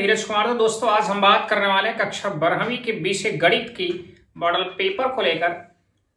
धीरज कुमार। तो दोस्तों आज हम बात करने वाले हैं कक्षा 12वीं के विषय गणित की मॉडल पेपर को लेकर,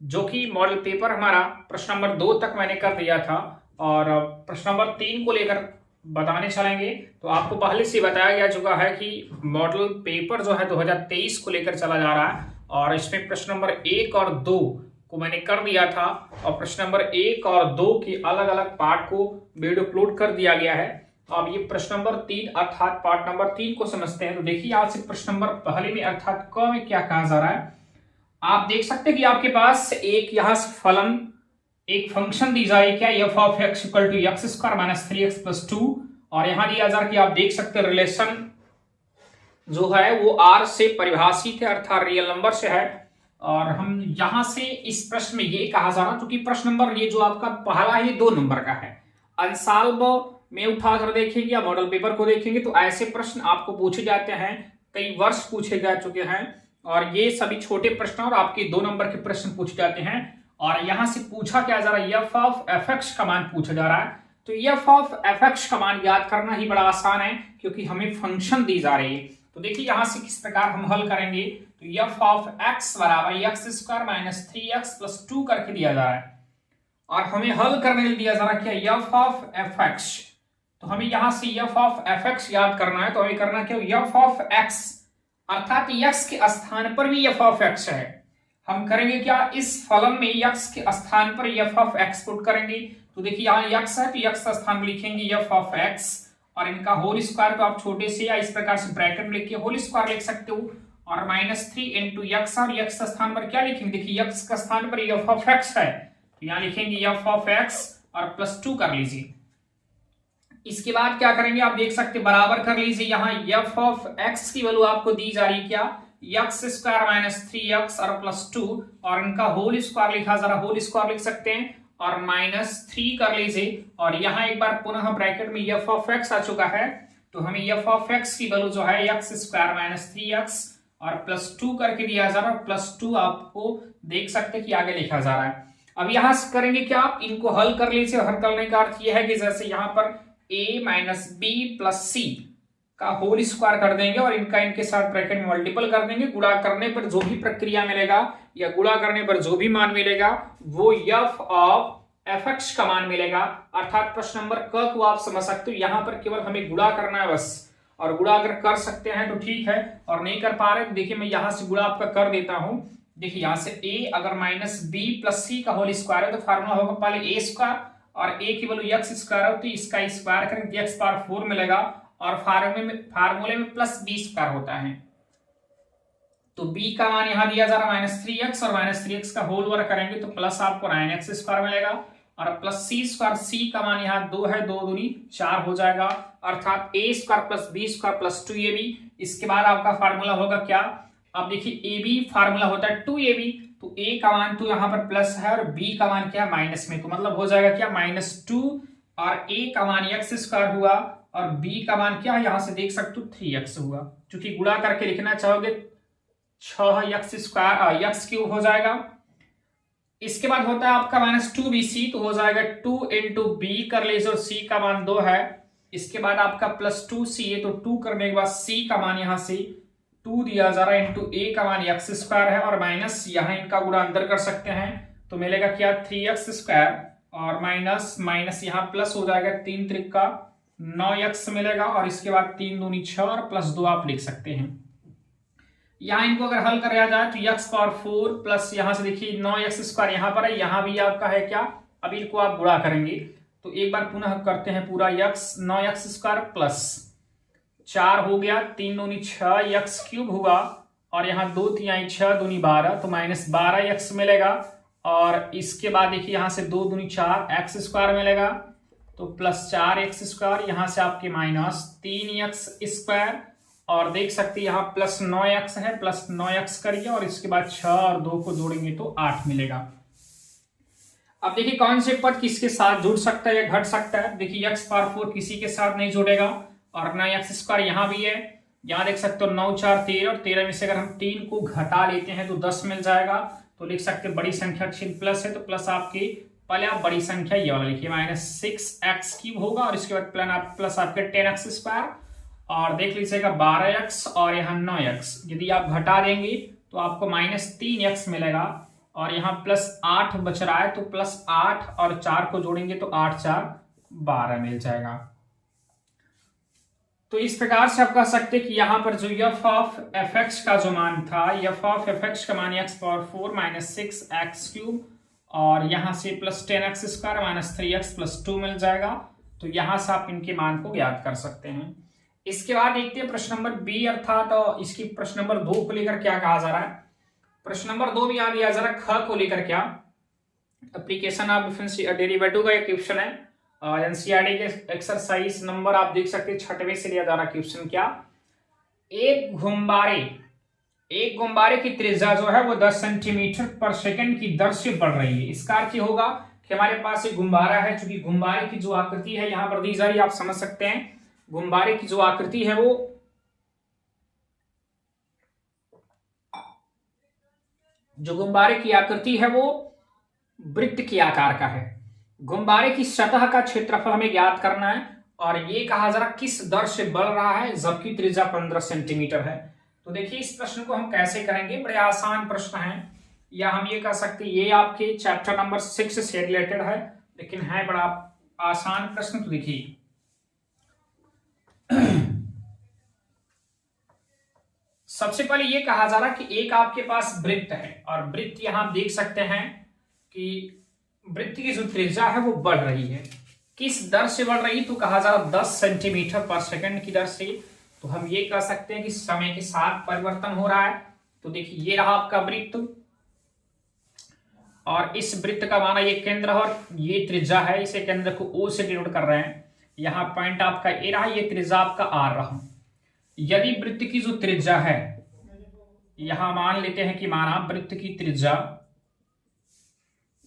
जो कि मॉडल पेपर हमारा प्रश्न नंबर 2 तक मैंने कर दिया था और प्रश्न नंबर 3 को लेकर बताने चलेंगे। तो आपको पहले से बताया जा चुका है कि मॉडल पेपर जो है 2023 को लेकर चला जा रहा है और इसमें प्रश्न नंबर 1 और 2 को मैंने कर दिया था और प्रश्न नंबर 1 और 2 के अलग अलग पार्ट को वीडियो अपलोड कर दिया गया है। तो अब ये प्रश्न नंबर 3 अर्थात पार्ट नंबर 3 को समझते हैं। तो देखिए आज से प्रश्न नंबर पहले में अर्थात क में क्या कहा जा रहा है। आप देख सकते हैं कि आपके पास एक यहां से फलन एक फंक्शन दी जाए क्या F of X equal to X square minus 3x plus 2 और यहां दिया जा रहा कि आप देख सकते हैं रिलेशन जो है वो r से परिभाषित है अर्थात रियल नंबर से है। और हम यहां से इस प्रश्न में ये कहा जा रहा क्योंकि प्रश्न नंबर ये जो आपका पहला है 2 नंबर का है। अनसॉल्व में उठाकर देखेंगे या मॉडल पेपर को देखेंगे तो ऐसे प्रश्न आपको पूछे जाते हैं, कई वर्ष पूछे जा चुके हैं और ये सभी छोटे प्रश्न और आपके 2 नंबर के प्रश्न पूछे जाते हैं। और यहां से पूछा क्या जा रहा है, एफ ऑफ एफ एक्स का मान पूछा जा रहा है। तो एफ ऑफ एफ एक्स का मान याद करना ही बड़ा आसान है क्योंकि हमें फंक्शन दी जा रही है। तो देखिए यहां से किस प्रकार हम हल करेंगे। तो एफ ऑफ एक्स बराबर x square minus 3x plus 2 करके दिया जा रहा है और हमें हल करने के लिए दिया जा रहा है क्या एफ ऑफ एफ एक्स। तो हमें यहां से एफ ऑफ एफ एक्स याद करना है। तो हमें करना क्या, एफ ऑफ एक्स अर्थात एक्स के स्थान पर भी एफ ऑफ एक्स है। हम करेंगे क्या, इस फलन में एक्स के स्थान पर एफ ऑफ एक्स पुट करेंगे। तो देखिए यहाँ एक्स है तो एक्स का स्थान में लिखेंगे एफ ऑफ एक्स और इनका होल स्क्वायर तो आप छोटे से या इस प्रकार से ब्रैकेट में लिख के होल स्क्वायर लिख सकते हो और माइनस 3 इंटू एक्स और एक्स का स्थान पर क्या लिखेंगे, देखिए एक्स का स्थान पर एफ ऑफ एक्स है तो यहाँ लिखेंगे एफ ऑफ एक्स और प्लस 2 कर लीजिए। इसके बाद क्या करेंगे, आप देख सकते बराबर कर लीजिए। यहाँ एफ ऑफ एक्स की वैल्यू आपको दी जा रही क्या, एक्स स्क्वायर माइनस 3x और प्लस 2 और इनका होल स्क्वायर लिखा जा रहा, होल स्क्वायर लिख सकते हैं और माइनस 3 कर लीजिए और यहाँ एक बार पुनः ब्रैकेट में एफ ऑफ एक्स आ चुका है तो हमें एफ ऑफ एक्स की वैल्यू जो है एक्स स्क्वायर माइनस 3x और प्लस 2 करके दिया जा रहा है। प्लस 2 आपको देख सकते कि आगे लिखा जा रहा है। अब यहां से करेंगे क्या, आप इनको हल कर लीजिए। हल करने का अर्थ यह है कि जैसे यहाँ पर a माइनस बी प्लस सी का होल स्क्वायर कर देंगे और इनका इनके साथ ब्रैकेट में मल्टीपल कर देंगे। गुणा करने पर जो भी प्रक्रिया मिलेगा या गुणा करने पर जो भी मान मिलेगा वो एफ ऑफ एफ एक्स का मान मिलेगा। अर्थात प्रश्न नंबर क को आप समझ सकते हो, यहाँ पर केवल हमें गुणा करना है बस और गुणा अगर कर सकते हैं तो ठीक है और नहीं कर पा रहे तो देखिए मैं यहाँ से गुणा आपका कर देता हूं। देखिए यहाँ से a अगर माइनस बी प्लस सी का होल स्क्वायर है तो फार्मूला होगा पहले a स्क्वायर और a की वैल्यू एक्स स्क्वायर हो तो इसका स्क्वायर करेंगे एक्स पावर 4 मिलेगा और फार्मूले में प्लस बी स्क्वायर होता है। तो b का मान यहां दिया जा रहा है माइनस 3x और माइनस 3x का होल वर्क करेंगे तो प्लस आपको 9x स्क्वायर मिलेगा और प्लस सी स्क्वायर, सी का मान यहाँ 2 है, 2 दूनी 4 हो जाएगा अर्थात a square plus B square plus 2ab। इसके बाद आपका फार्मूला होगा क्या, अब देखिए ab फार्मूला होता है 2ab तो a का मान तो यहाँ पर प्लस है और b का मान क्या माइनस में, तो मतलब हो जाएगा क्या -2 और a का मान x स्क्वायर हुआ और b का मान क्या है, यहां से देख सकते हो 3x हुआ। क्योंकि गुणा करके लिखना चाहोगे 6x स्क्वायर x क्यूब हो जाएगा। इसके बाद होता है आपका -2bc तो हो जाएगा 2 इंटू बी कर लीजिए और c का मान 2 है। इसके बाद आपका प्लस 2c है तो 2 करने के बाद c का मान यहां से 2 दिया जा रहा है इंटू a का मान x स्क्वायर है और माइनस यहाँ इनका गुणा अंदर कर सकते हैं तो मिलेगा क्या 3x स्क्वायर और माइनस माइनस यहाँ प्लस हो जाएगा 3 त्रिका 9x मिलेगा और इसके बाद 3 दूनी 6 और प्लस 2 आप लिख सकते हैं। यहाँ इनको अगर हल कराया जाए तो x पावर 4 प्लस यहाँ से देखिए 9x स्क्वायर यहाँ पर है, यहाँ भी आपका है क्या, अब इनको आप गुणा करेंगे तो एक बार पुनः करते हैं पूरा x 9x स्क्वायर प्लस 4 हो गया 3 दूनी 6 x क्यूब हुआ और यहाँ 2 3 6 दूनी 12 तो माइनस 12x मिलेगा और इसके बाद देखिए यहाँ से 2 दूनी 4 x स्क्वायर मिलेगा तो प्लस 4x स्क्वायर, यहाँ से आपके माइनस 3x स्क्वायर और देख सकते हैं यहाँ प्लस 9x है, प्लस 9x करिए और इसके बाद 6 और 2 को जोड़ेंगे तो 8 मिलेगा। अब देखिए कौन से पद किसके साथ जुड़ सकता है या घट सकता है। देखिए x पावर 4 किसी के साथ नहीं जुड़ेगा और ना x स्क्वायर यहाँ भी है, यहाँ देख सकते हो 9 4 13 और 13 में से अगर हम 3 को घटा लेते हैं तो 10 मिल जाएगा तो लिख सकते हैं बड़ी संख्या चिन्ह प्लस है तो प्लस आपकी पहले आप बड़ी संख्या ये वाला लिखिए -6x क्यूब होगा और इसके बाद प्लस आपके 10x स्क्वायर और देख लीजिएगा 12x और यहाँ 9x, यदि आप घटा देंगे तो आपको -3x मिलेगा और यहाँ +8 बच रहा है, तो +8 और 4 को जोड़ेंगे तो 8 4 12 मिल जाएगा। तो इस प्रकार से आप कह सकते हैं कि यहाँ पर जो f ऑफ fx का जो मान था, f ऑफ fx का मान x⁴ - 6x³ और यहाँ से +10x² - 3x+2 मिल जाएगा। तो यहाँ से आप इनके मान को ज्ञात कर सकते हैं। इसके बाद देखते हैं प्रश्न नंबर बी, अर्थात तो इसकी प्रश्न नंबर 2 को लेकर क्या कहा जा रहा है। प्रश्न नंबर 2 में यहाँ दिया जा रहा है ख को लेकर क्या, एप्लीकेशन ऑफ डेरिवेटिव का एक क्वेश्चन है। एनसीईआरटी के एक्सरसाइज नंबर आप देख सकते हैं 6वें से लिया जा रहा क्वेश्चन। क्या, एक गुब्बारे की त्रिज्या जो है वो 10 सेंटीमीटर पर सेकंड की दर से बढ़ रही है। इसका अर्थ ये होगा कि हमारे पास एक गुब्बारा है, चूंकि गुब्बारे की जो आकृति है यहाँ पर दी जा रही है, आप समझ सकते हैं गुब्बारे की जो आकृति है वो गुब्बारे की आकृति है वो वृत्त के आकार का है। गुब्बारे की सतह का क्षेत्रफल हमें ज्ञात करना है और ये कहा जरा किस दर से बढ़ रहा है, जबकि त्रिज्या 15 सेंटीमीटर है। तो देखिए इस प्रश्न को हम कैसे करेंगे, बड़े आसान प्रश्न है, या हम ये कह सकते हैं ये आपके चैप्टर नंबर 6 से रिलेटेड है, लेकिन है बड़ा आसान प्रश्न। तो देखिए सबसे पहले ये कहा जा रहा है कि एक आपके पास वृत्त है और वृत्त यहां आप देख सकते हैं कि वृत्त की जो त्रिज्या है वो बढ़ रही है। किस दर से बढ़ रही, तो कहा जा रहा 10 सेंटीमीटर पर सेकंड की दर से। तो हम ये कह सकते हैं कि समय के साथ परिवर्तन हो रहा है। तो देखिए ये रहा आपका वृत्त और इस वृत्त का माना ये केंद्र और ये त्रिज्या है, इसे केंद्र को O से डिनोट कर रहे हैं। यहाँ पॉइंट आपका A रहा, ये त्रिज्या आपका R रहा। यदि वृत्त की जो त्रिज्या है, यहां मान लेते हैं कि माना वृत्त की त्रिज्या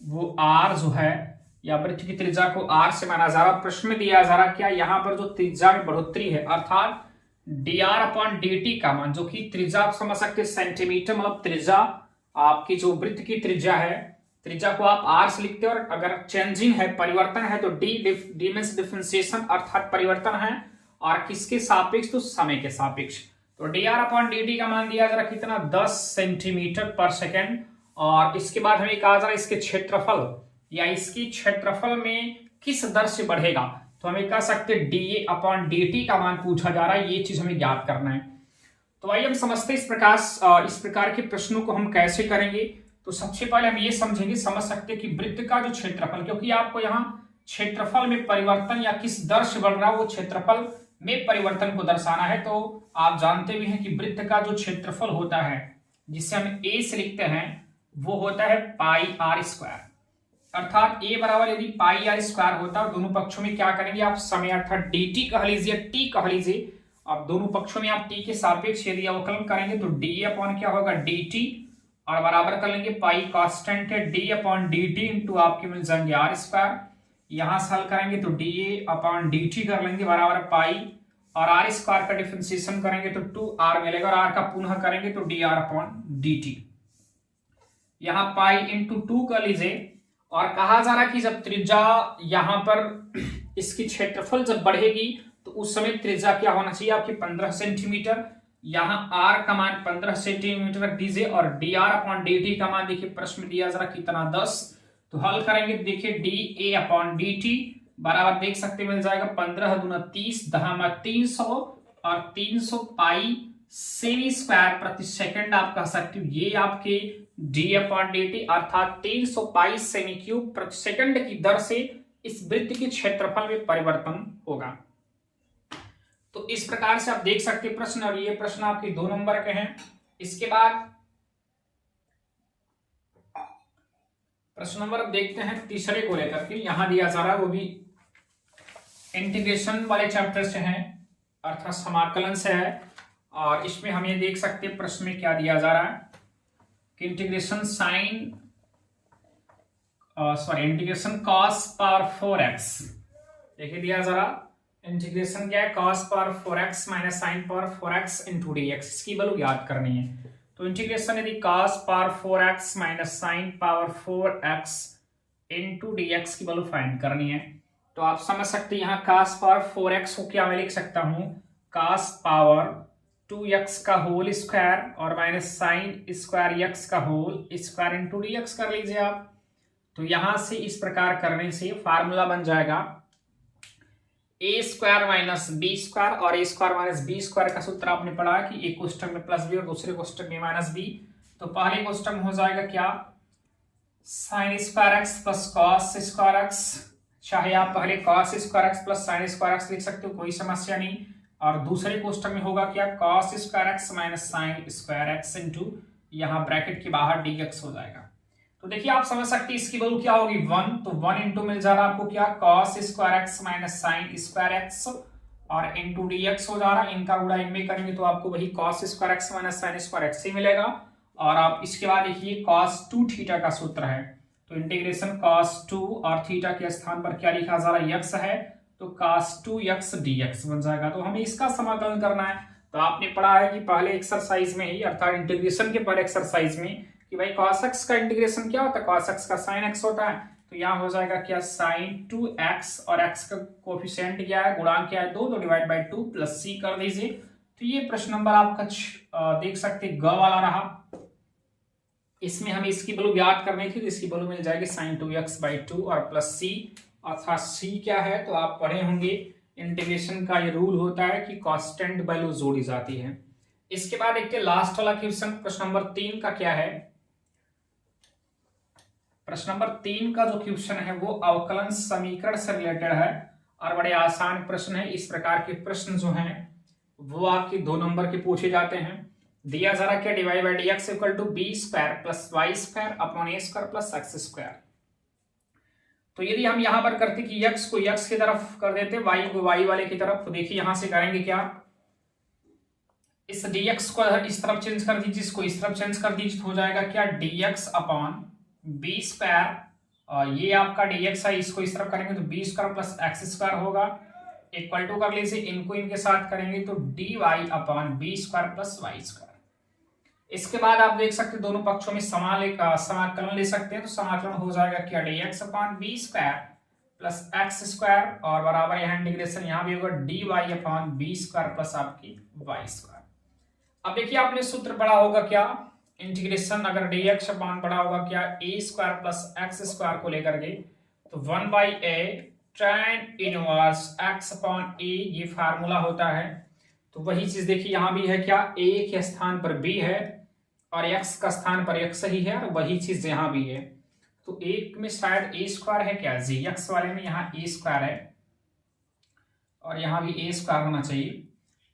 वो R जो है, या वृत्त की त्रिज्या को R से माना जा रहा। प्रश्न में दिया जा रहा क्या, यहाँ पर जो त्रिज्या में बढ़ोतरी है अर्थात dr/dt का मान, जो कि त्रिज्या आप समझ सकते हैं सेंटीमीटर, मतलब त्रिज्या आपकी जो वृत्त की त्रिज्या है, त्रिज्या को आप R से लिखते हैं और अगर चेंजिंग है, परिवर्तन है, तो d मींस डिफरेंशिएशन अर्थात परिवर्तन है, और किसके सापेक्ष, तो समय के सापेक्ष। तो dr/dt का मान दिया जा रहा कितना, 10 सेंटीमीटर पर सेकेंड। और इसके बाद हमें कहा जा रहा है इसके क्षेत्रफल या इसकी क्षेत्रफल में किस दर से बढ़ेगा, तो हमें कह सकते हैं dA/dt का मान पूछा जा रहा है, ये चीज हमें ज्ञात करना है। तो आइए हम समझते हैं इस प्रकार के प्रश्नों को हम कैसे करेंगे। तो सबसे पहले हम ये समझ सकते हैं कि वृत्त का जो क्षेत्रफल, क्योंकि आपको यहाँ क्षेत्रफल में परिवर्तन या किस दर से बढ़ रहा है वो क्षेत्रफल में परिवर्तन को दर्शाना है। तो आप जानते भी हैं कि वृत्त का जो क्षेत्रफल होता है जिसे हम A से लिखते हैं वो होता है πr², अर्थात A बराबर यदि πr² होता है, दोनों पक्षों में क्या करेंगे आप समय अर्थात dt कह लीजिए, t कह लीजिए। अब दोनों पक्षों में आप t के सापेक्ष यदि अवकलन करेंगे तो dA/ क्या होगा dt, और बराबर कर लेंगे पाई कांस्टेंट है, dA/dt इंटू आपके मिल जाएंगे r²। यहां से हल करेंगे तो dA/dt कर लेंगे बराबर पाई, और r² का डिफरेंशिएशन करेंगे तो 2r मिलेगा, और r का पुनः करेंगे तो dr/dt। यहाँ पाई इंटू 2 कर लीजिए, और कहा जा रहा कि जब त्रिज्या यहां पर इसकी क्षेत्रफल जब बढ़ेगी तो उस समय त्रिज्या क्या होना चाहिए आपकी 15 सेंटीमीटर। यहाँ r का मान 15 सेंटीमीटर रख दीजिए, और dr/dt का मान देखिए प्रश्न में दिया जरा कितना 10। तो हल करेंगे देखिए dA/dt बराबर देख सकते मिल जाएगा 15 दूना 30, 300 और 300 पाई सेमी स्क्वायर प्रति सेकंड आप कह सकते हो। ये आपके dA/dt अर्थात 300 पाई सेमी क्यूब प्रति सेकंड की दर से इस वृत्त के क्षेत्रफल में परिवर्तन होगा। तो इस प्रकार से आप देख सकते हैं प्रश्न, और ये प्रश्न आपके 2 नंबर के हैं। इसके बाद प्रश्न नंबर अब देखते हैं तीसरे को लेकर के, यहां दिया जा रहा है वो भी इंटीग्रेशन वाले चैप्टर से है, अर्थात समाकलन से है। और इसमें हम ये देख सकते हैं प्रश्न में क्या दिया जा रहा है कि इंटीग्रेशन cos पावर 4x, देखिए दिया जा रहा इंटीग्रेशन क्या है, cos power 4x minus sine power 4x into dx, इसकी वैल्यू याद करनी है। तो इंटीग्रेशन यदि cos power 4x minus sine power 4x into dx की वैल्यू फाइंड करनी है, तो आप समझ सकते हैं यहाँ cos पावर 4x को क्या मैं लिख सकता हूँ, cos पावर 2x का होल स्क्वायर और माइनस साइन स्क्वायर x का होल स्क्वायर इंटू dx कर लीजिए आप। तो यहां से इस प्रकार करने से फार्मूला बन जाएगा ए स्क्वायर माइनस बी स्क्वायर, और ए स्क्वायर माइनस बी स्क्वायर का सूत्र आपने पढ़ा कि एक कोष्टक में प्लस बी और दूसरे कोष्टक में माइनस बी। तो पहले कोष्टक में हो जाएगा क्या, sign square x plus cos square x, चाहे आप पहले cos square x plus sign square x लिख सकते हो, कोई समस्या नहीं। और दूसरे कोष्टक में होगा क्या, cos square x minus sine square x into यहाँ ब्रैकेट के बाहर dx हो जाएगा। तो देखिए आप समझ सकते हैं इसकी वैल्यू क्या होगी 1, तो 1 इंटू मिल जा रहा है आपको क्या, cos square x minus sine square x और इंटू dx हो जा रहा है। इनका गुणा इनमें करेंगे तो आपको वही cos square x minus sine square x ही मिलेगा। और आप इसके बाद देखिए cos 2 थीटा का सूत्र है, तो इंटीग्रेशन cos 2 और थीटा के स्थान पर क्या लिखा जा रहा है, x है, तो cos 2x dx बन जाएगा। तो हमें इसका समाकलन करना है। तो आपने पढ़ा है कि पहले एक्सरसाइज में ही, अर्थात इंटीग्रेशन के पहले एक्सरसाइज में, कि भाई cos x का इंटीग्रेशन क्या होता है, cos x का sin x होता है। तो यहाँ हो जाएगा क्या, sin 2x और x का कोफिशिएंट क्या है, गुणांक क्या है 2, तो डिवाइड बाई 2 प्लस c कर दीजिए। तो ये प्रश्न नंबर आपका देख सकते ग वाला रहा। इसमें हमें इसकी वैल्यू ज्ञात करनी थी, तो इसकी वैल्यू मिल जाएगी sin 2x बाई 2 और प्लस c, अर्थात c क्या है, तो आप पढ़े होंगे इंटीग्रेशन का ये रूल होता है कि कांस्टेंट वैल्यू जोड़ी जाती है। इसके बाद देखते हैं लास्ट वाला क्वेश्चन, प्रश्न नंबर 3 का क्या है। प्रश्न नंबर 3 का जो क्वेश्चन है वो अवकलन समीकरण से रिलेटेड है और बड़े आसान प्रश्न है। इस प्रकार के प्रश्न जो हैं वो आपके 2 नंबर के पूछे जाते हैं। दिया जा रहा क्या, divide by dx equal to B square plus Y square upon A square plus X square. तो यदि हम यहां पर करते कि x को x की तरफ कर देते, y को y वाले की तरफ, तो देखिए यहां से करेंगे क्या, इस dx को इस तरफ चेंज कर दीजिए, इसको इस तरफ चेंज कर दीजिए, तो हो जाएगा क्या, dx अपॉन बी स्क्वायर, और ये आपका dx है, इसको इस तरफ करेंगे तो B square plus X square होगा, इक्वल टू कर लीजिए, इनको इनके साथ करेंगे तो dy upon B square plus Y square. इसके बाद आप देख सकते हैं दोनों पक्षों में समाकलन ले सकते हैं, तो समाकलन हो जाएगा क्या, dx upon B square plus X square, और बराबर यहाँ इंटीग्रेशन यहाँ भी होगा dy upon B square plus आपकी वाई स्क्वायर। अब देखिए आपने सूत्र पढ़ा होगा क्या, इंटीग्रेशन अगर dx अपॉन पढ़ा होगा क्या, a square plus X square को लेकर के, तो 1 by a tan inverse x upon a ये फार्मूला होता है। तो वही चीज देखिए यहाँ भी है क्या, a के स्थान पर b है और x का स्थान पर x ही है, और वही चीज यहाँ भी है। तो एक में शायद a स्क्वायर है क्या, gx वाले में यहाँ a स्क्वायर है और यहाँ भी a स्क्वायर होना चाहिए।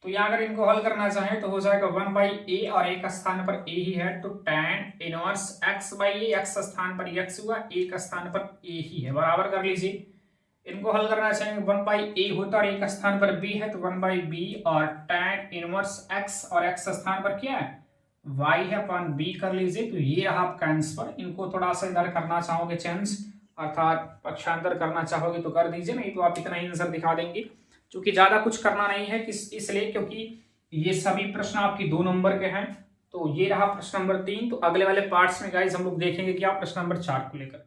तो यहाँ अगर इनको हल करना चाहें तो हो जाएगा 1 बाई ए, और ए का स्थान पर a ही है, तो tan inverse x by A, x स्थान पर x हुआ, a का स्थान पर a ही है, बराबर कर लीजिए। इनको हल करना चाहेंगे 1 बाई ए होता है और a का स्थान पर b है, तो 1 बाई बी, और tan इनवर्स x और x स्थान पर क्या है, y है, अपॉन b कर लीजिए। तो ये रहा आपका आंसर। इनको थोड़ा सा इधर करना चाहोगे चेंज, अर्थात पक्षांतर करना चाहोगे तो कर दीजिए, नहीं तो आप इतना ही आंसर दिखा देंगे, क्योंकि ज्यादा कुछ करना नहीं है, इसलिए क्योंकि ये सभी प्रश्न आपकी 2 नंबर के हैं। तो ये रहा प्रश्न नंबर 3। तो अगले वाले पार्ट्स में गाइस हम लोग देखेंगे क्या प्रश्न नंबर 4 को लेकर।